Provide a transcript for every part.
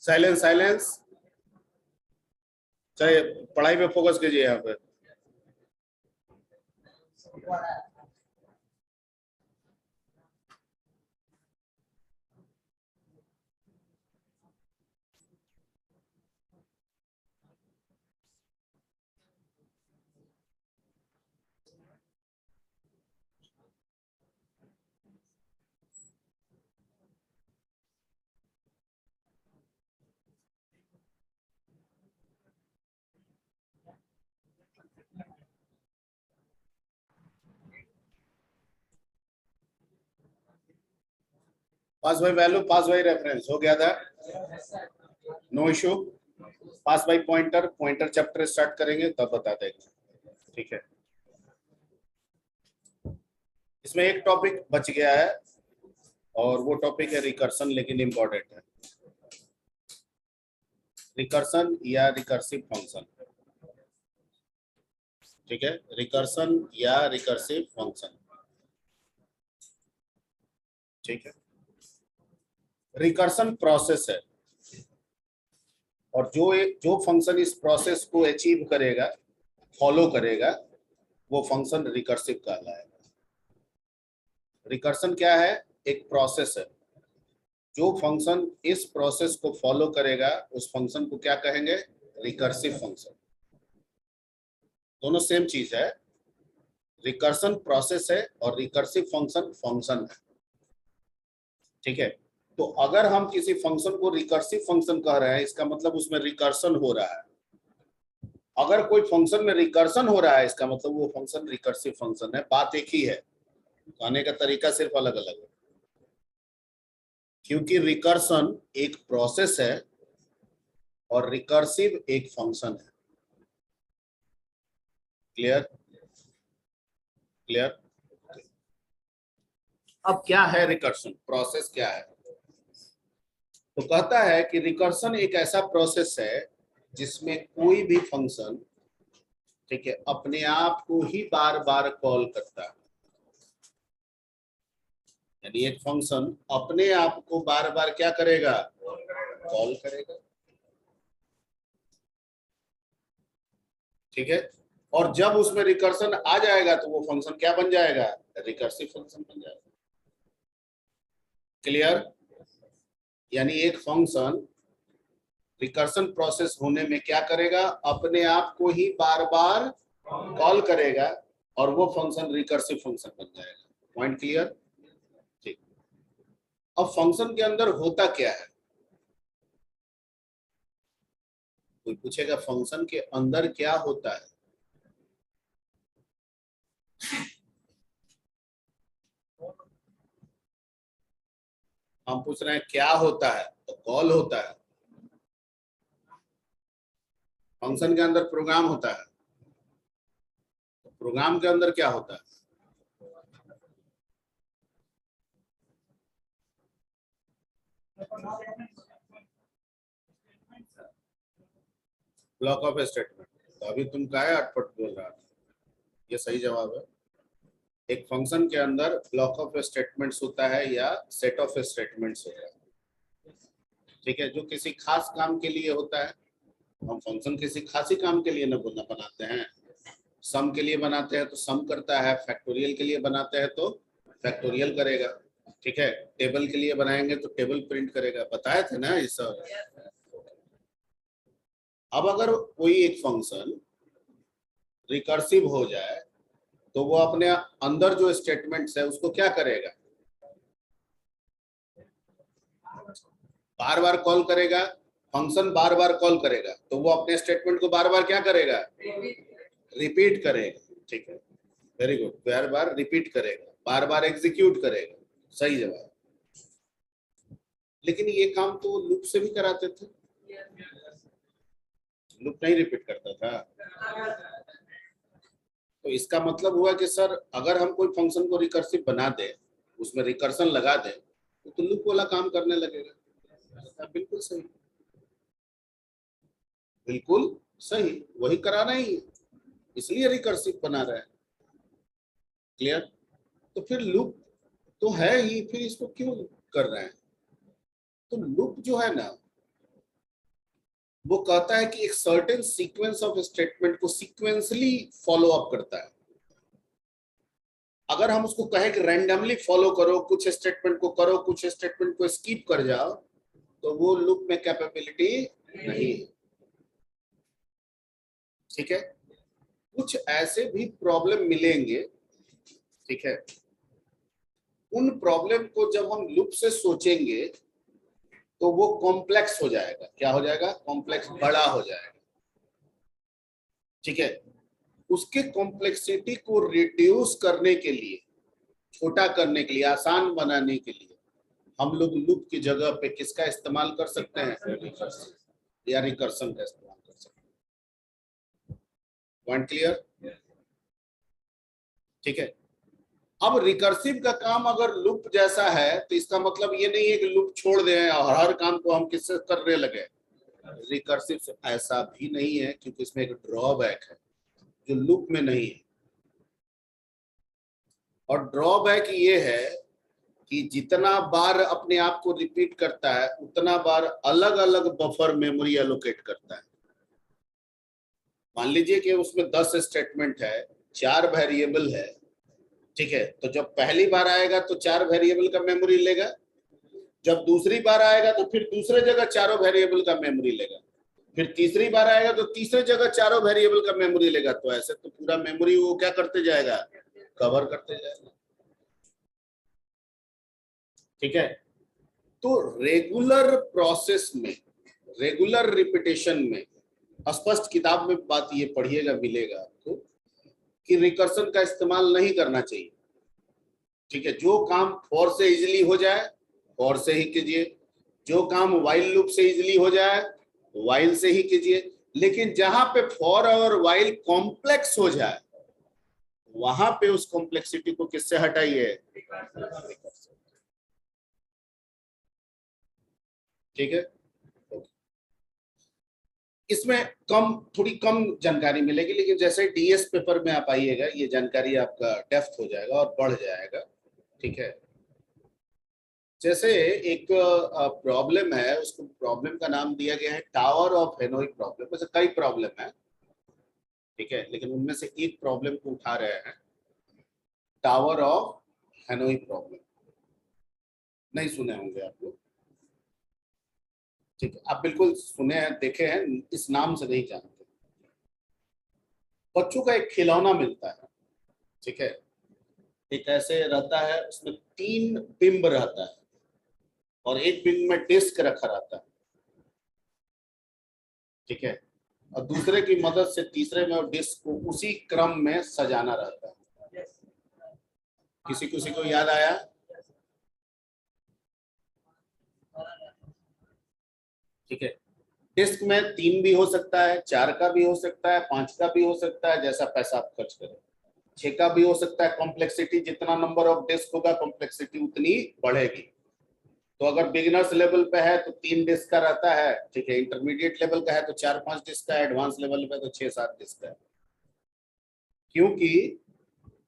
Silence silence, चाहे पढ़ाई पे फोकस कीजिए यहाँ पे। Pass by value, pass by reference हो गया था, no issue. Pass by pointer, pointer chapter start करेंगे तब बता देंगे, ठीक है। इसमें एक टॉपिक बच गया है और वो टॉपिक है रिकर्सन, लेकिन इंपॉर्टेंट है। रिकर्सन या रिकर्सिव फंक्शन, ठीक है, रिकर्सन या रिकर्सिव फंक्शन, ठीक है। रिकर्सन प्रोसेस है और जो फंक्शन इस प्रोसेस को अचीव करेगा, फॉलो करेगा, वो फंक्शन रिकर्सिव कहलाएगा। रिकर्सन क्या है? एक प्रोसेस है। जो फंक्शन इस प्रोसेस को फॉलो करेगा उस फंक्शन को क्या कहेंगे? Recursive function. दोनों सेम चीज है। रिकर्सन प्रोसेस है और रिकर्सिव फंक्शन फंक्शन है, ठीक है। तो अगर हम किसी फंक्शन को रिकर्सिव फंक्शन कह रहे हैं, इसका मतलब उसमें रिकर्सन हो रहा है। अगर कोई फंक्शन में रिकर्सन हो रहा है, इसका मतलब वो फंक्शन रिकर्सिव फंक्शन है। बात एक ही है, कहने का तरीका सिर्फ अलग अलग है। क्योंकि रिकर्सन एक प्रोसेस है और रिकर्सिव एक फंक्शन है। क्लियर? क्लियर? अब क्या है रिकर्सन? प्रोसेस क्या है? तो कहता है कि रिकर्सन एक ऐसा प्रोसेस है जिसमें कोई भी फंक्शन, ठीक है, अपने आप को ही बार बार कॉल करता है। यानी एक फंक्शन अपने आप को बार बार क्या करेगा? कॉल करेगा, ठीक है। और जब उसमें रिकर्सन आ जाएगा तो वो फंक्शन क्या बन जाएगा? रिकर्सिव फंक्शन बन जाएगा। क्लियर? यानी एक फंक्शन रिकर्सन प्रोसेस होने में क्या करेगा? अपने आप को ही बार बार कॉल करेगा और वो फंक्शन रिकर्सिव फंक्शन बन जाएगा। Point clear? ठीक। अब फंक्शन के अंदर होता क्या है? कोई पूछेगा फंक्शन के अंदर क्या होता है? हम पूछ रहे हैं क्या होता है, तो कॉल होता है। फंक्शन के अंदर प्रोग्राम होता है, तो प्रोग्राम के अंदर क्या होता है? Block of statement. तो अभी तुम क्या है अटपट बोल रहा था? ये सही जवाब है। एक फंक्शन के अंदर ब्लॉक ऑफ स्टेटमेंट्स होता है या सेट ऑफ स्टेटमेंट्स होता है, ठीक है, जो किसी खास काम के लिए होता है। हम फंक्शन किसी खास ही काम के लिए न बनाते हैं। सम के लिए बनाते हैं तो सम करता है, फैक्टोरियल के लिए बनाते हैं तो फैक्टोरियल करेगा, ठीक है। टेबल के लिए बनाएंगे तो टेबल प्रिंट करेगा। बताए थे ना ये सब। अब अगर कोई एक फंक्शन रिकर्सिव हो जाए तो वो अपने अंदर जो स्टेटमेंट्स है उसको क्या करेगा? बार बार कॉल करेगा। फंक्शन बार बार कॉल करेगा तो वो अपने स्टेटमेंट को बार बार क्या करेगा? रिपीट करेगा, ठीक है। Very good. बार बार रिपीट करेगा, बार बार एग्जीक्यूट करेगा। सही जवाब। लेकिन ये काम तो लूप से भी कराते थे। लूप नहीं रिपीट करता था। तो इसका मतलब हुआ कि सर अगर हम कोई फंक्शन को रिकर्सिव बना दे, उसमें रिकर्सन लगा दे, तो लूप वाला काम करने लगेगा। बिल्कुल सही, बिल्कुल सही, वही कराना ही है, इसलिए रिकर्सिव बना रहा है। क्लियर? तो फिर लूप तो है ही, फिर इसको क्यों कर रहे हैं? तो लूप जो है ना, वो कहता है कि एक सर्टेन सीक्वेंस ऑफ स्टेटमेंट को सीक्वेंसली फॉलो अप करता है। अगर हम उसको कहें कि रैंडमली फॉलो करो, कुछ स्टेटमेंट को करो, कुछ स्टेटमेंट को स्किप कर जाओ, तो वो लूप में कैपेबिलिटी नहीं है। ठीक है, कुछ ऐसे भी प्रॉब्लम मिलेंगे, ठीक है, उन प्रॉब्लम को जब हम लूप से सोचेंगे तो वो कॉम्प्लेक्स हो जाएगा। क्या हो जाएगा? कॉम्प्लेक्स, बड़ा हो जाएगा। ठीक है, उसके कॉम्प्लेक्सिटी को रिड्यूस करने के लिए, छोटा करने के लिए, आसान बनाने के लिए हम लोग लूप की जगह पे किसका इस्तेमाल कर सकते हैं? या रिकर्सन का इस्तेमाल कर सकते हैं। Point clear? ठीक है, अब रिकर्सिव का काम अगर लूप जैसा है तो इसका मतलब ये नहीं है कि लूप छोड़ दें और हर काम को हम किससे करने लगे। रिकर्सिव से ऐसा भी नहीं है, क्योंकि इसमें एक ड्रॉबैक है जो लूप में नहीं है। और ड्रॉबैक ये है कि जितना बार अपने आप को रिपीट करता है उतना बार अलग अलग बफर मेमोरी एलोकेट करता है। मान लीजिए कि उसमें 10 स्टेटमेंट है, 4 वेरिएबल है, ठीक है, तो जब पहली बार आएगा तो 4 वेरिएबल का मेमोरी लेगा, जब दूसरी बार आएगा तो फिर दूसरे जगह चारों वेरिएबल का मेमोरी लेगा, फिर तीसरी बार आएगा तो तीसरे जगह चारों वेरिएबल का मेमोरी लेगा। तो ऐसे तो पूरा मेमोरी वो क्या करते जाएगा? कवर करते जाएगा। ठीक है, तो रेगुलर प्रोसेस में, रेगुलर रिपीटेशन में, स्पष्ट किताब में बात ये पढ़िएगा, मिलेगा आपको कि रिकर्सन का इस्तेमाल नहीं करना चाहिए। ठीक है, जो काम फॉर से इजीली हो जाए फॉर से ही कीजिए, जो काम व्हाइल लूप से इजीली हो जाए व्हाइल से ही कीजिए, लेकिन जहां पे फॉर और व्हाइल कॉम्प्लेक्स हो जाए वहां पे उस कॉम्प्लेक्सिटी को किससे हटाइए? ठीक है, इसमें थोड़ी कम जानकारी मिलेगी, लेकिन जैसे डीएस पेपर में आप आइएगा ये जानकारी आपका डेप्थ हो जाएगा और बढ़ जाएगा। ठीक है, जैसे एक प्रॉब्लम है, उसको प्रॉब्लम का नाम दिया गया है टावर ऑफ हेनोई प्रॉब्लम। वैसे कई प्रॉब्लम है, ठीक है, लेकिन उनमें से एक प्रॉब्लम को उठा रहे हैं, टावर ऑफ हेनोई प्रॉब्लम। नहीं सुने होंगे आप लोग, ठीक है, आप बिल्कुल सुने हैं, देखे हैं, इस नाम से नहीं जानते। बच्चों का एक खिलौना मिलता है, ठीक है, एक ऐसे रहता है, उसमें 3 बिंब रहता है और एक बिंब में डिस्क रखा रहता है। ठीक है, और दूसरे की मदद से तीसरे में और डिस्क को उसी क्रम में सजाना रहता है। किसी किसी को याद आया? ठीक है, डिस्क में 3 भी हो सकता है, 4 का भी हो सकता है, 5 का भी हो सकता है, जैसा पैसा आप खर्च करें। 6 का भी हो सकता है। कॉम्प्लेक्सिटी जितना नंबर ऑफ डिस्क होगा कॉम्प्लेक्सिटी उतनी बढ़ेगी। तो अगर बिगिनर्स लेवल पे है तो 3 डिस्क का रहता है, ठीक है, इंटरमीडिएट लेवल का है तो 4-5 डिस्क का, एडवांस लेवल पे तो 6-7 डिस्क का है। क्योंकि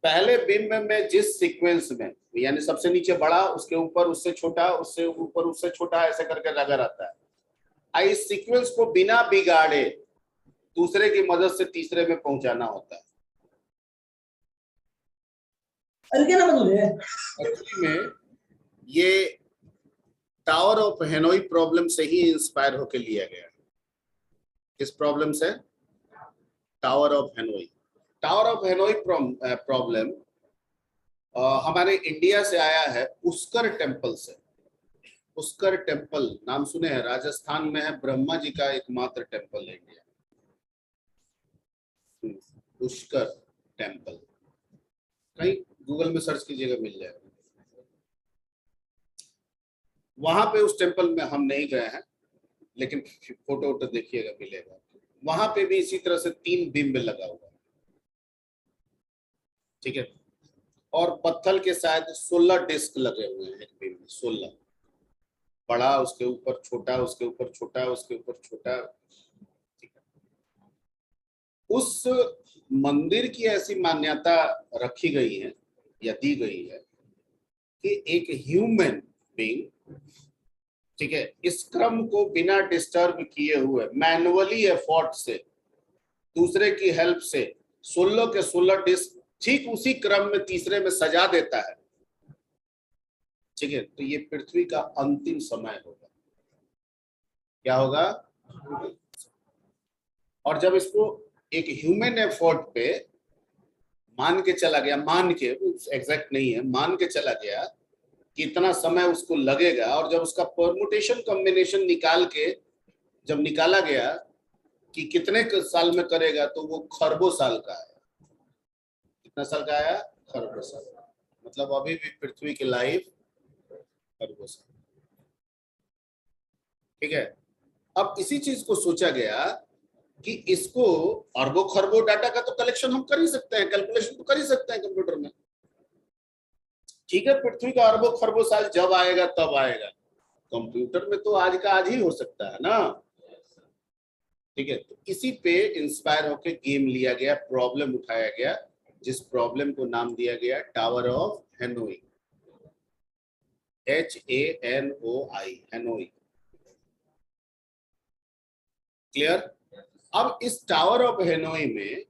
पहले बिंब में जिस सीक्वेंस में, यानी सबसे नीचे बड़ा, उसके ऊपर उससे छोटा, उससे ऊपर उससे छोटा, ऐसे करके लगा रहता है। इस सीक्वेंस को बिना बिगाड़े दूसरे की मदद से तीसरे में पहुंचाना होता है। एक्चुअली में ये टावर ऑफ हेनोई प्रॉब्लम से ही इंस्पायर होकर लिया गया। किस प्रॉब्लम से? Tower of Hanoi. Tower of Hanoi problem हमारे इंडिया से आया है, पुष्कर टेम्पल से। पुष्कर टेम्पल नाम सुने हैं? राजस्थान में है, ब्रह्मा जी का एकमात्र टेम्पल है इंडिया। पुष्कर टेम्पल, कहीं गूगल में सर्च कीजिएगा, मिल जाएगा। वहां पे उस टेम्पल में हम नहीं गए हैं, लेकिन फोटो वोटो देखिएगा, मिलेगा। वहां पे भी इसी तरह से 3 बिंब लगा हुआ है, ठीक है, और पत्थर के शायद 16 डिस्क लगे हुए हैं एक बिंब में। 16, बड़ा, उसके ऊपर छोटा, उसके ऊपर छोटा, उसके ऊपर छोटा। ठीक है, उस मंदिर की ऐसी मान्यता रखी गई है या दी गई है कि एक ह्यूमन बीइंग, ठीक है, इस क्रम को बिना डिस्टर्ब किए हुए मैनुअली एफर्ट से, दूसरे की हेल्प से 16 के 16 डिस्क ठीक उसी क्रम में तीसरे में सजा देता है। ठीक है, तो ये पृथ्वी का अंतिम समय होगा। क्या होगा? और जब इसको एक ह्यूमन एफर्ट पे मान के चला गया, मान के, एग्जैक्ट नहीं है, मान के चला गया कि इतना समय उसको लगेगा, और जब उसका परमुटेशन कॉम्बिनेशन निकाल के जब निकाला गया कि कितने साल में करेगा, तो वो खरबों साल का आया। कितना साल का आया? खरबों साल। मतलब अभी भी पृथ्वी की लाइफ खरबों साल। ठीक है, अब इसी चीज को सोचा गया कि इसको अरबों खरबों डाटा का तो कलेक्शन हम कर ही सकते हैं, कैलकुलेशन तो कर ही सकते हैं कंप्यूटर में। ठीक है, पृथ्वी का अरबों खरबों साल जब आएगा तब आएगा, कंप्यूटर में तो आज का आज ही हो सकता है ना। ठीक है, तो इसी पे इंस्पायर होकर गेम लिया गया, प्रॉब्लम उठाया गया, जिस प्रॉब्लम को नाम दिया गया tower of Hanoi, HANOI, Hanoi. Clear? अब इस टावर ऑफ हेनोई में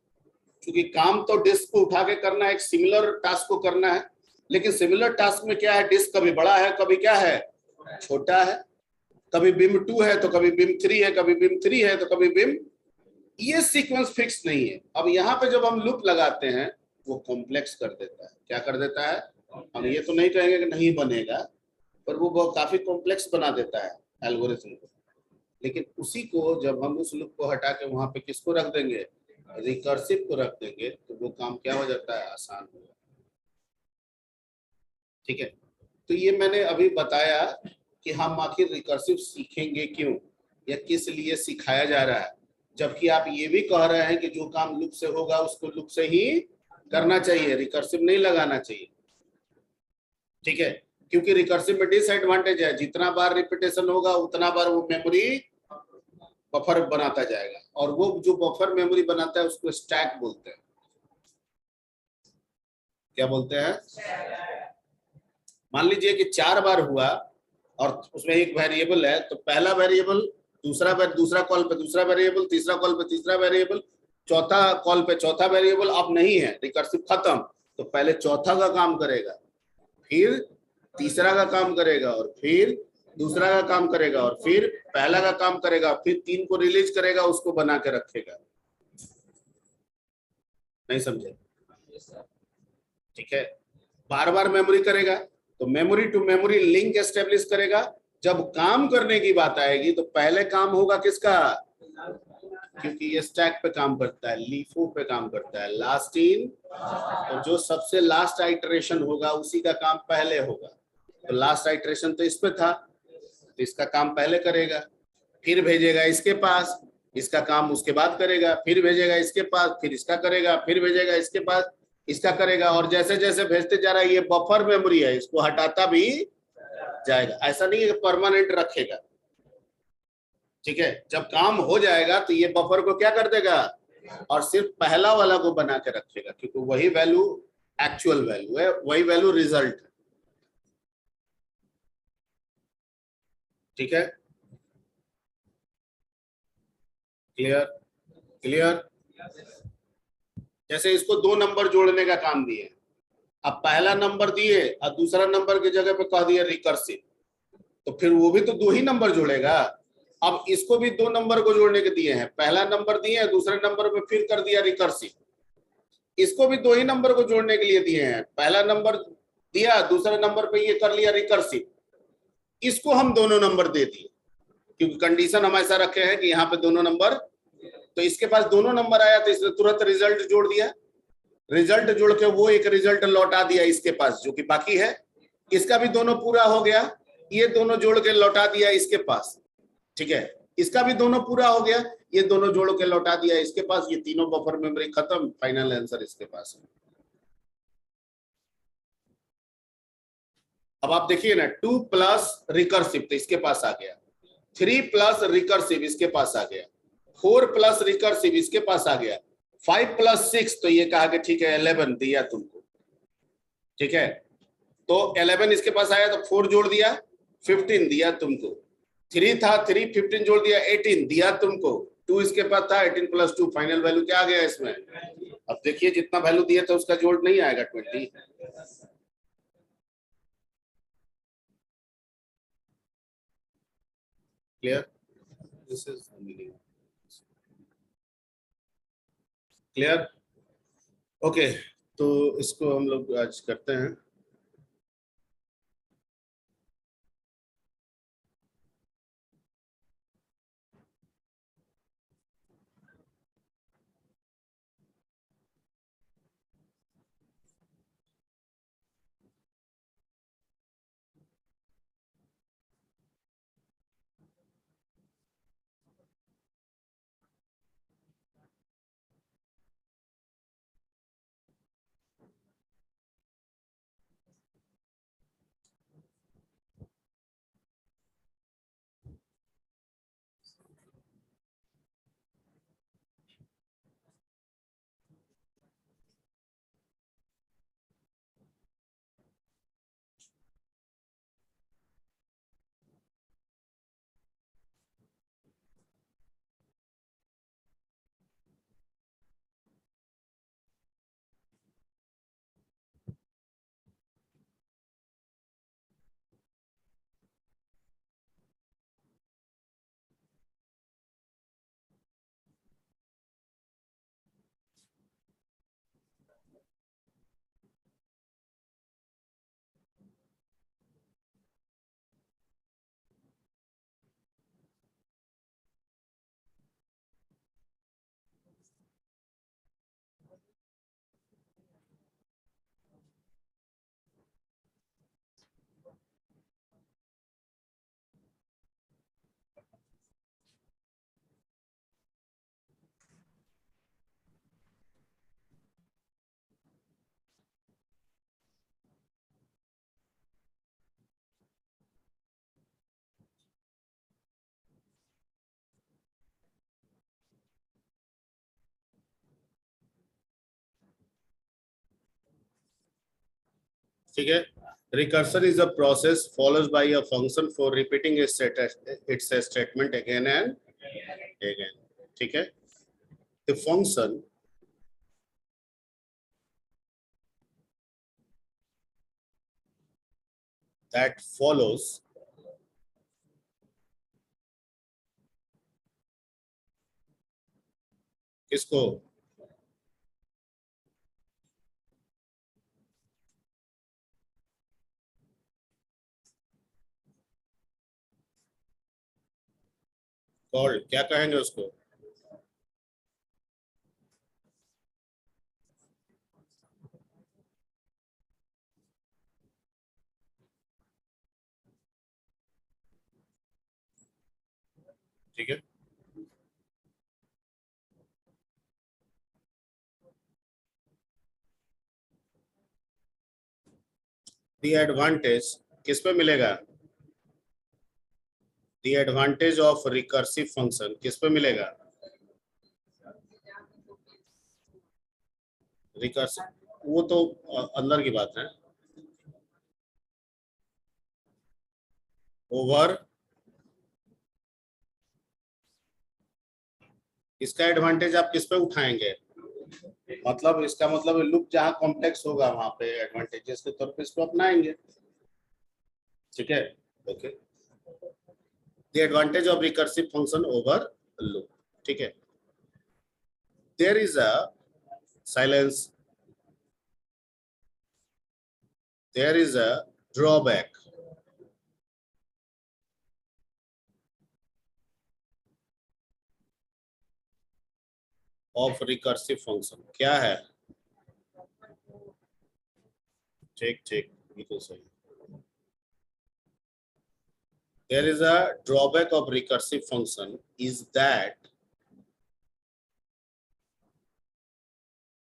क्योंकि काम तो डिस्क को उठा के करना है, एक सिमिलर टास्क को करना है, लेकिन सिमिलर टास्क में क्या है, डिस्क कभी बड़ा है, कभी क्या है, छोटा है, कभी बिम 2 है तो कभी बिम 3 है, कभी बिम 3 है तो कभी बिम, ये सीक्वेंस फिक्स नहीं है। अब यहाँ पे जब हम लूप लगाते हैं वो कॉम्प्लेक्स कर देता है। क्या कर देता है? हम ये तो नहीं कहेंगे कि नहीं बनेगा, पर वो काफी कॉम्प्लेक्स बना देता है एल्गोरिथम को। लेकिन उसी को जब हम उस लूप को हटा के वहां पे किसको रख देंगे, रिकर्सिव को रख देंगे, तो वो काम क्या हो जाता है, आसान हो जाता है। ठीक है, तो ये मैंने अभी बताया कि हम आखिर रिकर्सिव सीखेंगे क्यों या किस लिए सिखाया जा रहा है, जबकि आप ये भी कह रहे हैं कि जो काम लूप से होगा उसको लूप से ही करना चाहिए, रिकर्सिव नहीं लगाना चाहिए। ठीक है, क्योंकि रिकर्सिव में डिसएडवांटेज है, जितना बार रिपीटेशन होगा उतना बार वो मेमोरी बफर बनाता जाएगा, और वो जो बफर मेमोरी बनाता है उसको स्टैक बोलते हैं। क्या बोलते हैं? मान लीजिए कि 4 बार हुआ और उसमें एक वेरिएबल है, तो पहला वेरिएबल, दूसरा कॉल पे दूसरा वेरिएबल, तीसरा कॉल पे तीसरा वेरिएबल, चौथा कॉल पे चौथा वेरिएबल, अब नहीं है, रिकर्सिव खत्म, तो पहले चौथा का काम करेगा, फिर तीसरा का काम करेगा, और फिर दूसरा का काम करेगा, और फिर पहला का काम करेगा, फिर 3 को रिलीज करेगा, उसको बना के रखेगा। नहीं समझे? ठीक है, बार बार मेमोरी करेगा तो memory to memory link establish करेगा। जब काम करने की बात आएगी तो पहले काम होगा किसका, क्योंकि ये स्टैक पे काम करता है, लीफो पे काम करता है, लास्ट इन, तो जो सबसे लास्ट आइटरेशन होगा उसी का काम पहले होगा। तो लास्ट आइटरेशन तो इस पे था, तो इसका काम पहले करेगा, फिर भेजेगा इसके पास, इसका काम उसके बाद करेगा, फिर भेजेगा इसके पास, फिर इसका करेगा, फिर भेजेगा इसके पास, इसका करेगा, और जैसे जैसे भेजते जा रहा है, ये बफर मेमोरी है, इसको हटाता भी जाएगा। ऐसा नहीं है कि परमानेंट रखेगा। ठीक है, जब काम हो जाएगा तो ये बफर को क्या कर देगा, और सिर्फ पहला वाला को बना के रखेगा, क्योंकि वही वैल्यू एक्चुअल वैल्यू है, वही वैल्यू रिजल्ट है। ठीक है, क्लियर? क्लियर? जैसे इसको 2 नंबर जोड़ने का काम दिए, अब पहला नंबर दिए और दूसरा नंबर की जगह पे कह दिया रिकर्सिव, तो फिर वो भी तो 2 ही नंबर जोड़ेगा। अब इसको भी 2 नंबर को जोड़ने के दिए हैं, पहला नंबर दिए, दूसरे नंबर पे फिर कर दिया रिकर्सिव, इसको भी 2 ही नंबर को जोड़ने के लिए दिए हैं, पहला नंबर दिया, दूसरे नंबर पे ये कर लिया रिकर्सिव, इसको हम दोनों नंबर दे दिए, क्योंकि कंडीशन हम ऐसा रखे हैं कि यहाँ पे दोनों नंबर, तो इसके पास दोनों नंबर आया तो इसने तुरंत रिजल्ट जोड़ दिया, रिजल्ट जोड़ के वो एक रिजल्ट लौटा दिया इसके पास जो कि बाकी है, इसका भी दोनों पूरा हो गया, ये दोनों जोड़ के लौटा दिया इसके पास। ठीक है, इसका भी दोनों पूरा हो गया, ये दोनों जोड़ के लौटा दिया इसके पास, ये तीनों बफर मेमोरी खत्म, फाइनल आंसर इसके पास है। अब आप देखिए ना, 2 प्लस रिकर्सिव तो इसके पास आ गया, 3 प्लस रिकर्सिव इसके पास आ गया, 4 प्लस रिकर्सिव इसके पास आ गया, 5 प्लस 6 तो ये कहा कि ठीक है 11 दिया तुमको। ठीक है, तो 11 इसके पास आया तो 4 जोड़ दिया, 15 दिया तुमको, 3 था, 3 15 जोड़ दिया 18 दिया तुमको, 2 इसके पास था, 18 प्लस 2 फाइनल वैल्यू क्या आ गया इसमें। अब देखिए जितना वैल्यू दिया था उसका जोड़ नहीं आएगा 20। Clear, this is meaning clear. Okay, तो इसको हम लोग आज करते हैं। ठीक है, recursion is a process followed by a function for repeating its statement again and again. ठीक है, the function that follows किसको, called क्या कहेंगे उसको, ठीक है। the advantage किस पे मिलेगा, the advantage of recursive function किस पे मिलेगा, recursive, वो तो अंदर की बात है, ओवर, इसका एडवांटेज आप किस पे उठाएंगे, मतलब इसका मतलब लूप जहां कॉम्प्लेक्स होगा वहां पे एडवांटेजेस के तौर पे इसको अपनाएंगे। ठीक है, okay, the advantage of recursive function over loop. ठीक है, there is a silence, there is a drawback of recursive function, क्या है, ठीक ठीक बिल्कुल सही, there is a drawback of recursive function is that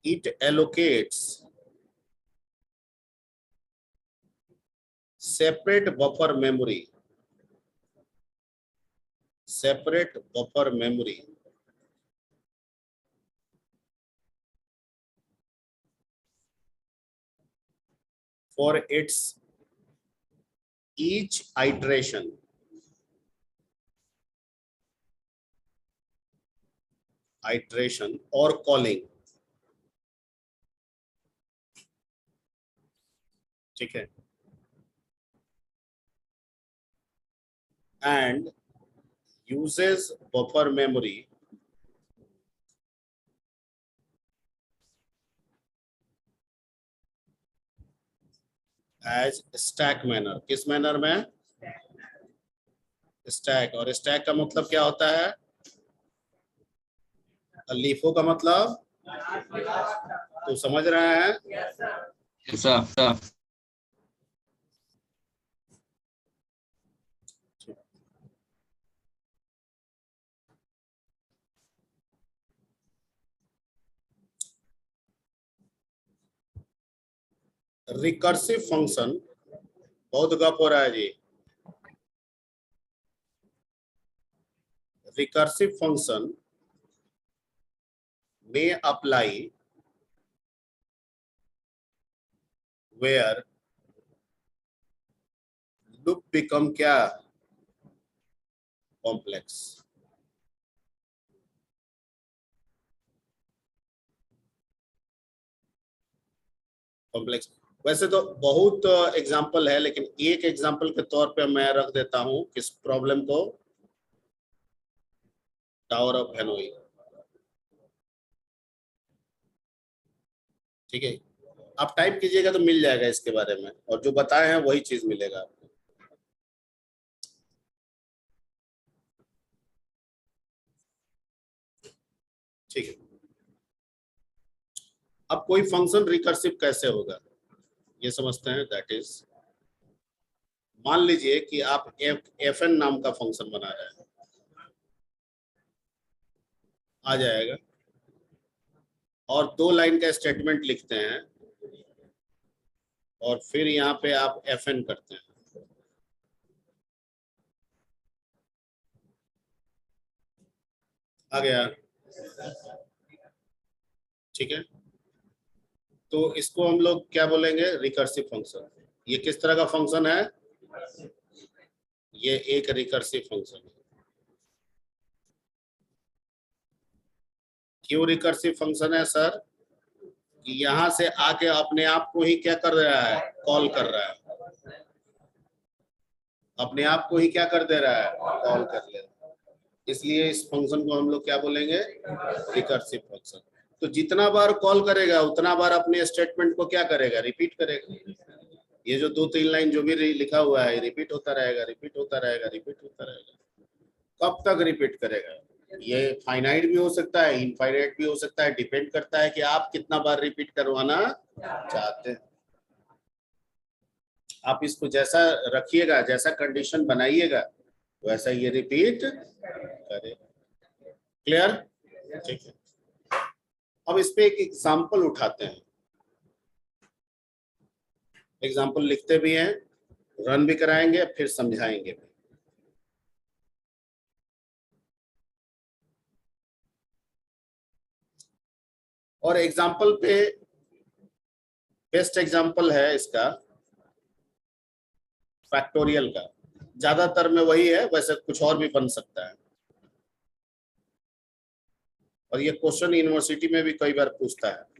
it allocates separate buffer memory for its each iteration iteration और calling, ठीक है, and uses buffer memory as stack manner। किस मैनर में? स्टैक। और स्टैक का मतलब क्या होता है? लीफो का मतलब तो समझ रहे हैं? ऐसा रिकर्सिव फंक्शन, बहुत गप हो रहा है जी। Recursive function may apply where loop become क्या? कॉम्प्लेक्स। कॉम्प्लेक्स वैसे तो बहुत एग्जाम्पल है, लेकिन एक एग्जाम्पल के तौर पे मैं रख देता हूं किस प्रॉब्लम को, टावर ऑफ हेनोई, ठीक है। आप टाइप कीजिएगा तो मिल जाएगा इसके बारे में, और जो बताए हैं वही चीज मिलेगा आपको। ठीक है। अब कोई फंक्शन रिकर्सिव कैसे होगा ये समझते हैं। दैट इज, मान लीजिए कि आप एफ एन नाम का फंक्शन बना रहे हैं, आ जाएगा, और 2 लाइन का स्टेटमेंट लिखते हैं, और फिर यहाँ पे आप एफ एन करते हैं, आ गया, ठीक है। तो इसको हम लोग क्या बोलेंगे? Recursive function. ये किस तरह का फंक्शन है? ये एक रिकर्सिव फंक्शन है। क्यों रिकर्सिव फंक्शन है सर? कि यहां से आके अपने आप को ही क्या कर रहा है? कॉल कर रहा है। अपने आप को ही क्या कर दे रहा है? कॉल कर ले रहा है। इसलिए इस फंक्शन को हम लोग क्या बोलेंगे? Recursive function. तो जितना बार कॉल करेगा उतना बार अपने स्टेटमेंट को क्या करेगा? रिपीट करेगा। ये जो 2-3 लाइन जो भी लिखा हुआ है रिपीट होता रहेगा, रिपीट होता रहेगा, रिपीट होता रहेगा। कब तक रिपीट करेगा? ये फाइनाइट भी हो सकता है, इनफाइनाइट भी हो सकता है, डिपेंड करता है कि आप कितना बार रिपीट करवाना चाहते हैं। आप इसको जैसा रखिएगा, जैसा कंडीशन बनाइएगा, वैसा ये रिपीट करेगा। क्लियर? ठीक है। अब इस पे एक एग्जांपल उठाते हैं, एग्जांपल लिखते भी हैं, रन भी कराएंगे, फिर समझाएंगे भी। और एग्जांपल पे बेस्ट एग्जांपल है इसका फैक्टोरियल का। ज्यादातर में वही है, वैसे कुछ और भी बन सकता है, और ये क्वेश्चन यूनिवर्सिटी में भी कई बार पूछता है।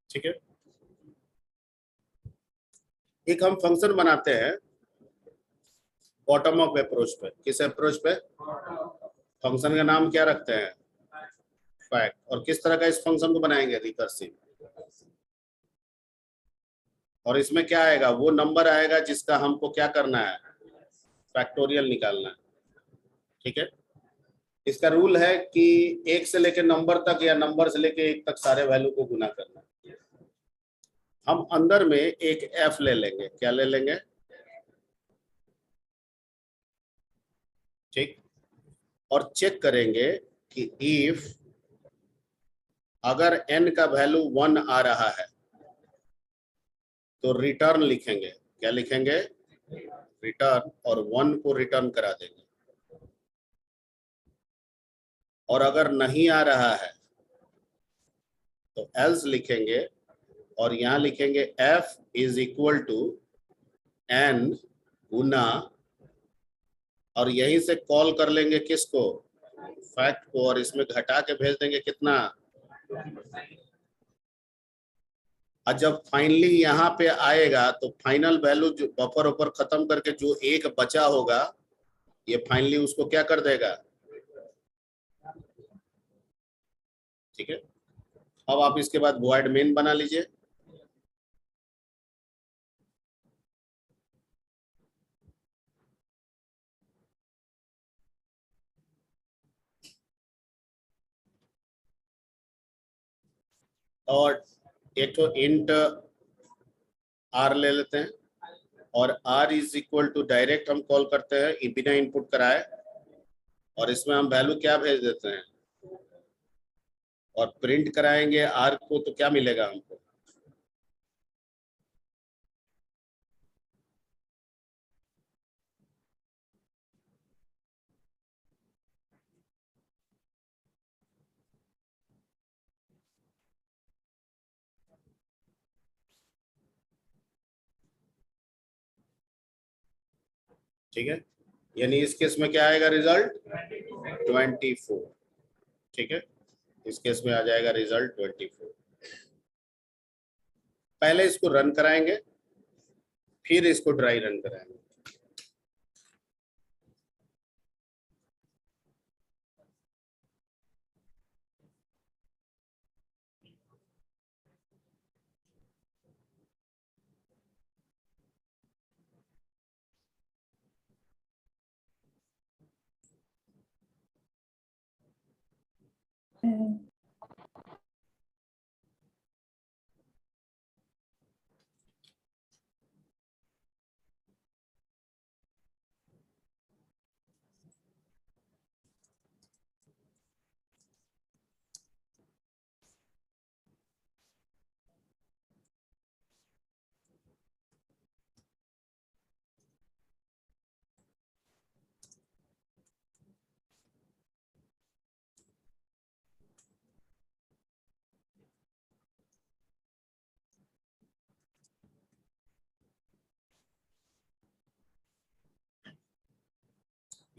ठीक है। एक हम फंक्शन बनाते हैं बॉटम अप अप्रोच पे। किस अप्रोच पे? फंक्शन का नाम क्या रखते हैं? फैक्ट। और किस तरह का इस फंक्शन को बनाएंगे? रिकर्सिव। और इसमें क्या आएगा? वो नंबर आएगा जिसका हमको क्या करना है? फैक्टोरियल निकालना है। ठीक है। इसका रूल है कि 1 से लेकर नंबर तक या नंबर से लेकर 1 तक सारे वैल्यू को गुना करना। हम अंदर में एक एफ ले लेंगे। क्या ले लेंगे? ठीक। और चेक करेंगे कि इफ अगर n का वैल्यू 1 आ रहा है तो रिटर्न लिखेंगे। क्या लिखेंगे? रिटर्न, और 1 को रिटर्न करा देंगे। और अगर नहीं आ रहा है तो एल्स लिखेंगे, और यहां लिखेंगे f is equal to n गुना, और यहीं से कॉल कर लेंगे किसको? फैक्ट को, और इसमें घटा के भेज देंगे कितना? और जब फाइनली यहाँ पे आएगा तो फाइनल वैल्यू जो बफर ऊपर खत्म करके जो एक बचा होगा, ये फाइनली उसको क्या कर देगा? ठीक है। अब आप इसके बाद वॉइड मेन बना लीजिए। और एक तो इंट आर ले लेते हैं, और R is equal to direct हम कॉल करते हैं बिना इनपुट कराए, और इसमें हम वैल्यू क्या भेज देते हैं और प्रिंट कराएंगे आर को, तो क्या मिलेगा हमको? ठीक है, यानी इस केस में क्या आएगा रिजल्ट? 24। ठीक है, इस केस में आ जाएगा रिजल्ट 24। पहले इसको रन कराएंगे, फिर इसको ड्राई रन कराएंगे।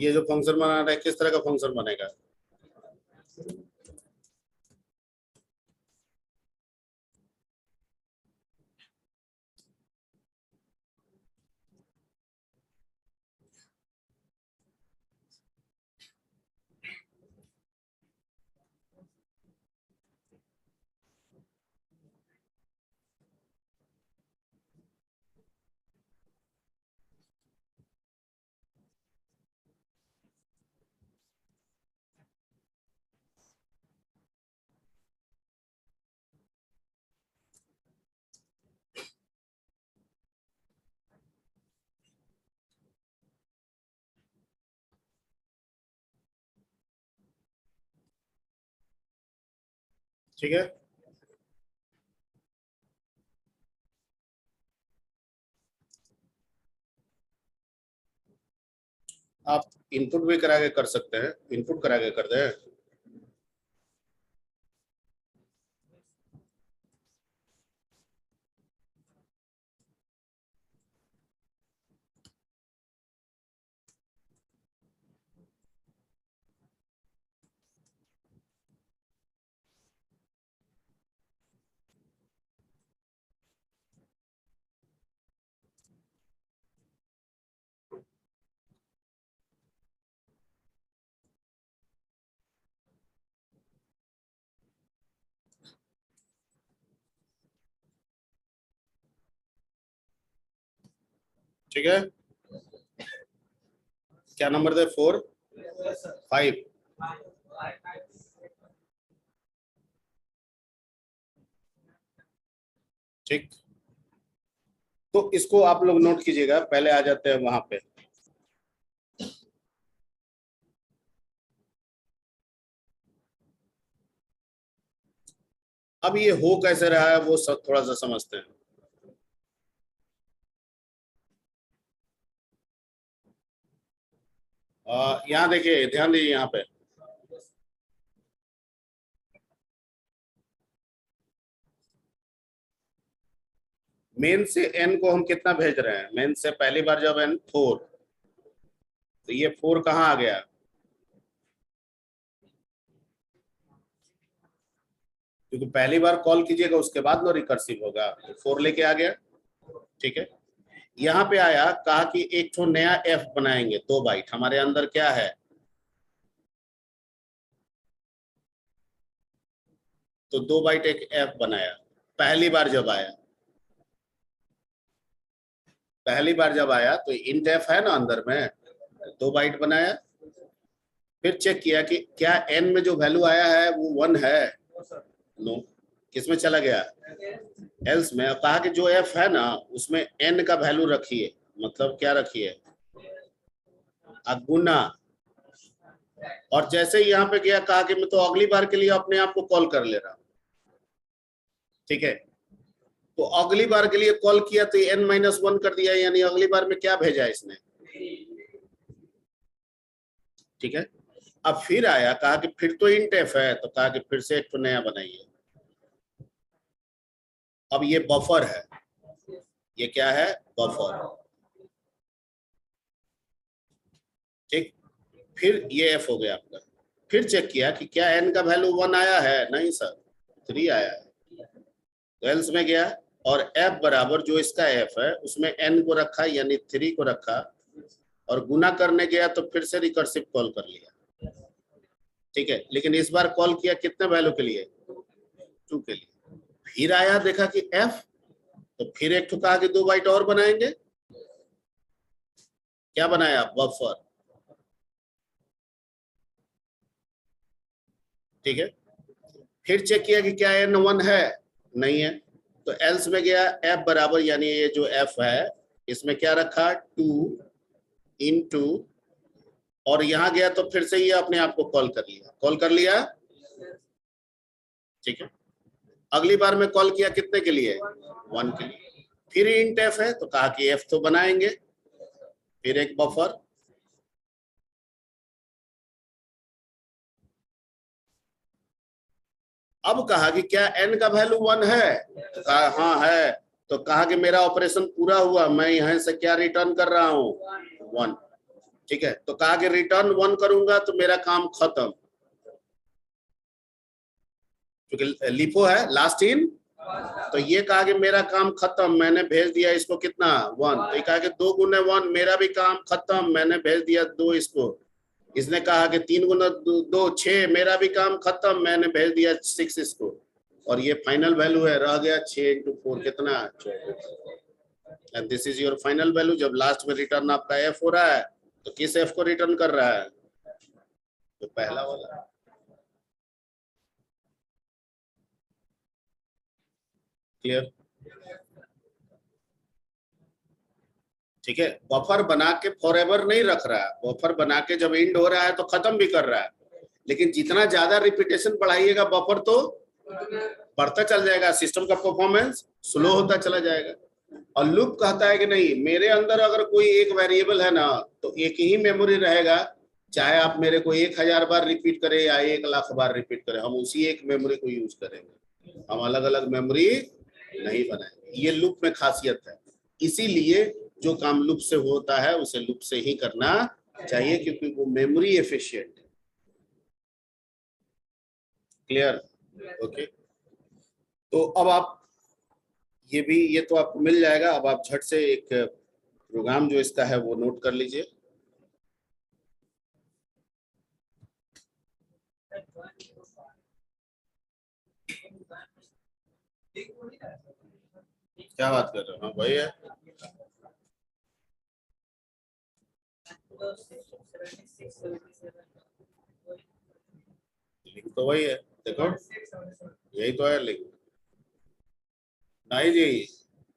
ये जो फंक्शन बना रहा है किस तरह का फंक्शन बनेगा? ठीक है, आप इनपुट भी करा के कर सकते हैं, इनपुट करा के कर दें। ठीक है, क्या नंबर दे? 4 5। ठीक, तो इसको आप लोग नोट कीजिएगा, पहले आ जाते हैं वहां पे। अब ये हो कैसे रहा है वो सब थोड़ा सा समझते हैं। यहाँ देखिए, ध्यान दीजिए यहाँ पे। मेन से एन को हम कितना भेज रहे हैं? मेन से पहली बार जब एन 4, तो ये 4 कहाँ आ गया? क्योंकि पहली बार कॉल कीजिएगा उसके बाद नो रिकर्सिव होगा, तो 4 लेके आ गया। ठीक है, यहाँ पे आया, कहा कि एक तो नया एफ बनाएंगे 2 बाइट। हमारे अंदर क्या है? तो 2 बाइट एक एफ बनाया। पहली बार जब आया, पहली बार जब आया तो इंट एफ है ना अंदर में, 2 बाइट बनाया। फिर चेक किया कि क्या एन में जो वैल्यू आया है वो 1 है? नो। किसमें चला गया? एल्स में। कहा कि जो एफ है ना उसमें एन का वैल्यू रखिए। मतलब क्या रखिए? गुना। और जैसे ही यहाँ पे गया, कहा कि मैं तो अगली बार के लिए अपने आप को कॉल कर ले रहा हूं। ठीक है, तो अगली बार के लिए कॉल किया तो n-1 कर दिया, यानी अगली बार में क्या भेजा इसने? ठीक है, अब फिर आया, कहा कि फिर तो इंट एफ है, तो कहा कि फिर से एक तो नया बनाइए। अब ये बफर है, ये क्या है? बफर। ठीक, फिर ये एफ हो गया आपका। फिर चेक किया कि क्या एन का वैल्यू 1 आया है? नहीं सर, 3 आया है। तो एल्स में गया और एफ बराबर जो इसका एफ है उसमें एन को रखा, यानी 3 को रखा, और गुना करने गया तो फिर से रिकर्सिव कॉल कर लिया। ठीक है, लेकिन इस बार कॉल किया कितने वैल्यू के लिए? 2 के लिए। फिर आया, देखा कि एफ, तो फिर एक तो कहा कि 2 बाइट और बनाएंगे। क्या बनाया? बफर। ठीक है, फिर चेक किया कि क्या एन 1 है? नहीं है। तो एल्स में गया, एफ बराबर, यानी ये जो एफ है इसमें क्या रखा? 2 इंटू, और यहां गया तो फिर से ये अपने आप को कॉल कर लिया। कॉल कर लिया। ठीक है, अगली बार में कॉल किया कितने के लिए? 1 के लिए। फिर इंट एफ है, तो कहा कि एफ तो बनाएंगे। फिर एक बफर। अब कहा कि क्या एन का वैल्यू 1 है? तो कहा हाँ है। तो कहा कि मेरा ऑपरेशन पूरा हुआ, मैं यहां से क्या रिटर्न कर रहा हूं? 1। ठीक है, तो कहा कि रिटर्न 1 करूंगा तो मेरा काम खत्म, क्योंकि लिफो है लास्ट इन। तो ये कहा कि मेरा काम खत्म, मैंने भेज दिया इसको कितना? 1। तो ये कहा कि 2 गुना 1, मेरा भी काम खत्म, मैंने भेज दिया 2 इसको। इसने कहा कि 3 गुना 2 6, मेरा भी काम खत्म, मैंने भेज दिया 6 इसको। और ये फाइनल वैल्यू है, रह गया 6 इंटू 4 कितना? 24। And this is your final value. जब लास्ट में रिटर्न आपका एफ हो रहा है तो किस एफ को रिटर्न कर रहा है? तो पहला वाला। क्लियर? ठीक है, बफर बना के फॉरएवर नहीं रख रहा है, बफर बना के जब एंड हो रहा है तो खत्म भी कर रहा है। लेकिन जितना ज्यादा रिपीटेशन बढ़ाइएगा बफर तो बढ़ता चल जाएगा, सिस्टम का परफॉर्मेंस स्लो होता चला जाएगा। और लूप कहता है कि नहीं, मेरे अंदर अगर कोई एक वेरिएबल है ना तो एक ही मेमोरी रहेगा, चाहे आप मेरे को 1000 बार रिपीट करें या 1,00,000 बार रिपीट करें, हम उसी एक मेमोरी को यूज करेंगे, हम अलग अलग मेमोरी नहीं बनाएंगे। ये लूप में खासियत है। इसीलिए जो काम लूप से होता है उसे लूप से ही करना चाहिए, क्योंकि वो मेमोरी एफिशिएंट है। क्लियर? ओके, तो अब आप ये तो आपको मिल जाएगा। अब आप झट से एक प्रोग्राम जो इसका है वो नोट कर लीजिए। क्या बात कर रहे हो? हाँ वही है, लिंक तो वही है, देखो यही तो है लिंक। नहीं जी,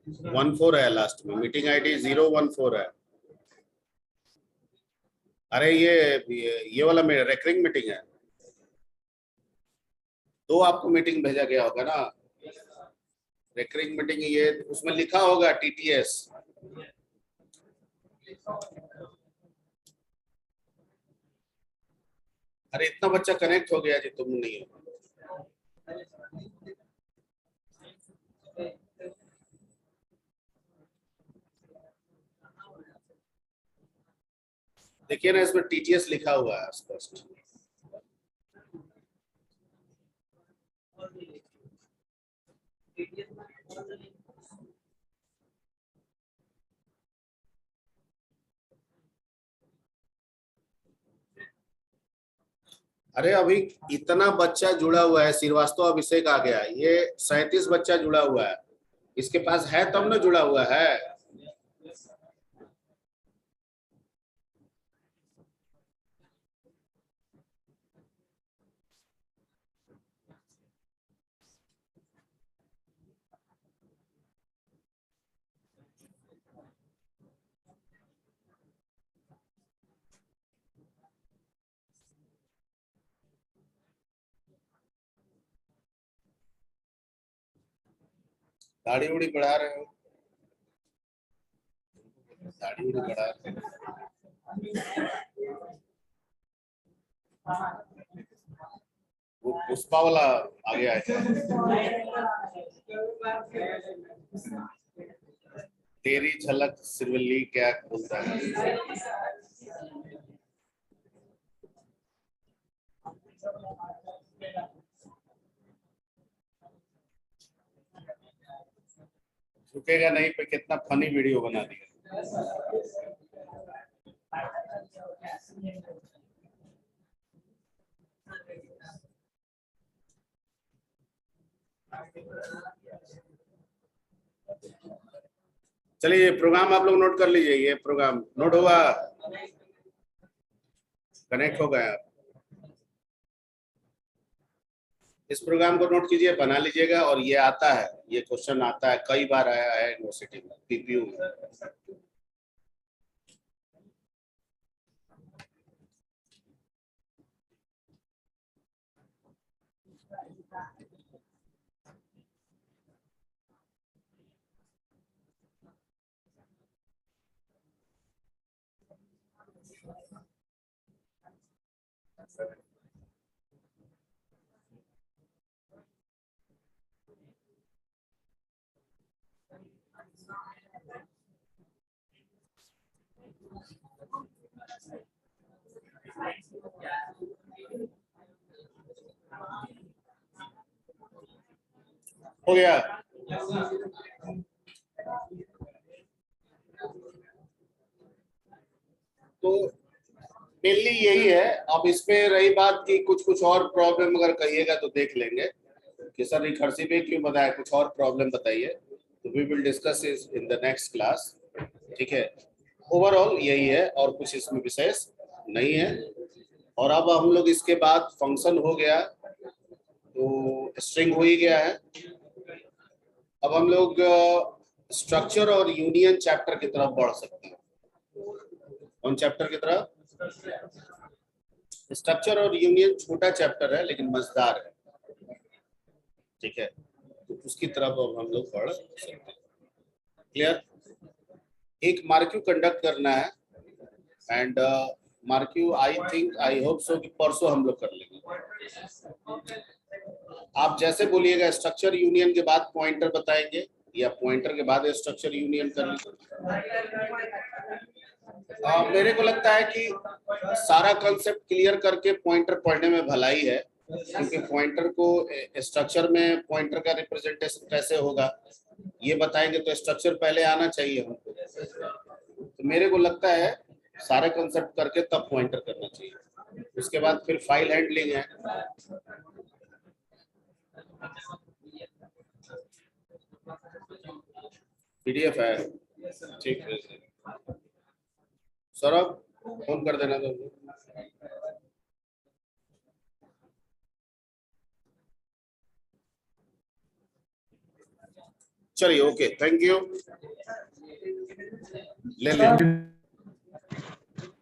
14 है लास्ट में, मीटिंग आईडी 014 है। अरे ये वाला मेरा रेकरिंग मीटिंग है, तो आपको मीटिंग भेजा गया होगा ना, रेकरिंग मीटिंग। ये उसमें लिखा होगा टीटीएस। अरे इतना बच्चा कनेक्ट हो गया जी, तुम नहीं हो। देखिए ना, इसमें टीटीएस लिखा हुआ है स्पष्ट। अरे अभी इतना बच्चा जुड़ा हुआ है, श्रीवास्तव अभिषेक आ गया, ये 37 बच्चा जुड़ा हुआ है। इसके पास है तब ना जुड़ा हुआ है। दाढ़ी उड़ी बढ़ा रहे हो, दाढ़ी उड़ी बढ़ा रहे हो। वो पुष्पा वाला आ गया है क्या? तेरी झलक सिरवली क्या बोलता है? झुकेगा नहीं पे कितना फनी वीडियो बना दिया। चलिए ये प्रोग्राम आप लोग नोट कर लीजिए, ये प्रोग्राम नोट हुआ, कनेक्ट हो गया। इस प्रोग्राम को नोट कीजिए, बना लीजिएगा। और ये आता है, ये क्वेश्चन आता है, कई बार आया है यूनिवर्सिटी में, पीपीयू में। हो गया। तो मेनली यही है। अब इसमें रही बात की कुछ कुछ और प्रॉब्लम अगर कहिएगा तो देख लेंगे कि सर रिकर्सिव में क्यों बताया, कुछ और प्रॉब्लम बताइए, तो we will discuss is in the next class. ठीक है, ओवरऑल यही है और कुछ इसमें विशेष नहीं है। और अब हम लोग इसके बाद फंक्शन हो गया तो स्ट्रिंग हो ही गया है। अब हम लोग स्ट्रक्चर और यूनियन चैप्टर की तरफ बढ़ सकते हैं। कौन चैप्टर की तरफ? स्ट्रक्चर और यूनियन छोटा चैप्टर है लेकिन मजेदार है। ठीक है, तो उसकी तरफ अब हम लोग बढ़ सकते हैं। क्लियर? एक मार्क्यू कंडक्ट करना है and marquee I think, I hope so कि परसों हम लोग कर लेंगे। आप जैसे बोलिएगा, स्ट्रक्चर यूनियन के बाद पॉइंटर बताएंगे या पॉइंटर के बाद स्ट्रक्चर यूनियन कर लेंगे। मेरे को लगता है कि सारा कंसेप्ट क्लियर करके पॉइंटर पढ़ने में भलाई है, क्योंकि पॉइंटर को स्ट्रक्चर में पॉइंटर का रिप्रेजेंटेशन कैसे होगा ये बताएंगे तो स्ट्रक्चर पहले आना चाहिए हमको। तो मेरे को लगता है सारे कंसेप्ट करके तब पॉइंटर करना चाहिए, उसके बाद फिर फाइल हैंडलिंग है। पीडीएफ है, ठीक है। सौरभ फोन कर देना तो। चलिए, ओके, थैंक यू। ले लें।